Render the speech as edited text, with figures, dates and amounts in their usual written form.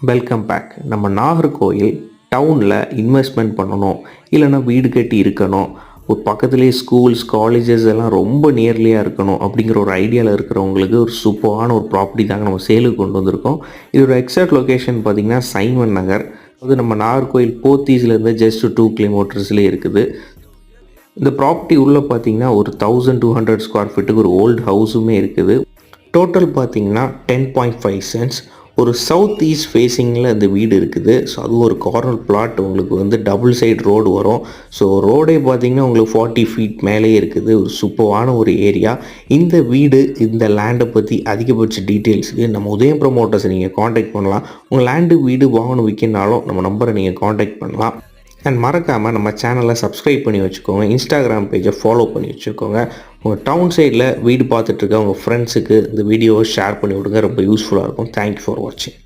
Welcome back. நம்ம நாகர்கோயில் டவுனில் investment பண்ணணும், இல்லைன்னா வீடு கட்டி இருக்கணும், ஒரு பக்கத்துலேயே ஸ்கூல்ஸ் காலேஜஸ் எல்லாம் ரொம்ப நியர்லியாக இருக்கணும் அப்படிங்கிற ஒரு ஐடியாவில் இருக்கிறவங்களுக்கு ஒரு சூப்பரான ஒரு ப்ராப்பர்ட்டி தாங்க நம்ம சேலுக்கு கொண்டு வந்திருக்கோம். இதோட எக்ஸாக்ட் லொக்கேஷன் பார்த்திங்கன்னா சைமன் நகர். அது நம்ம நாகர்கோயில் போத்தீஸ்லேருந்து ஜஸ்ட் 2 கிலோமீட்டர்ஸ்லேயே இருக்குது. இந்த ப்ராப்பர்ட்டி உள்ளே பார்த்திங்கன்னா ஒரு 1200 ஸ்கொயர் ஃபீட்டுக்கு ஒரு ஓல்டு ஹவுஸுமே இருக்குது. டோட்டல் பார்த்திங்கன்னா 10.5 சென்ட்ஸ். ஒரு சவுத் ஈஸ்ட் ஃபேஸிங்கில் இந்த வீடு இருக்குது. ஸோ அதுவும் ஒரு கார்னர் பிளாட். உங்களுக்கு வந்து டபுள் சைடு ரோடு வரும். ஸோ ரோடே பார்த்திங்கன்னா உங்களுக்கு 40 ஃபீட் மேலேயே இருக்குது. ஒரு சூப்பரான ஒரு ஏரியா. இந்த வீடு, இந்த லேண்டை பற்றி அதிகபட்ச டீட்டெயில்ஸுக்கு நம்ம உதயம் ப்ரமோட்டர்ஸை நீங்கள் காண்டாக்ட் பண்ணலாம். உங்கள் லேண்டு வீடு வாங்கணும் விற்கனாலும் நம்ம நம்பரை நீங்கள் காண்டாக்ட் பண்ணலாம். அண்ட் மறக்காமல் நம்ம சேனலை சப்ஸ்கிரைப் பண்ணி வச்சுக்கோங்க. இன்ஸ்டாகிராம் பேஜை ஃபாலோ பண்ணி வச்சுக்கோங்க. உங்கள் டவுன் சைடில் வீடு பார்த்துட்ருக்க உங்கள் ஃப்ரெண்ட்ஸுக்கு இந்த வீடியோவை ஷேர் பண்ணி விடுங்க. ரொம்ப யூஸ்ஃபுல்லாக இருக்கும். தேங்க்யூ ஃபார் வாட்சிங்.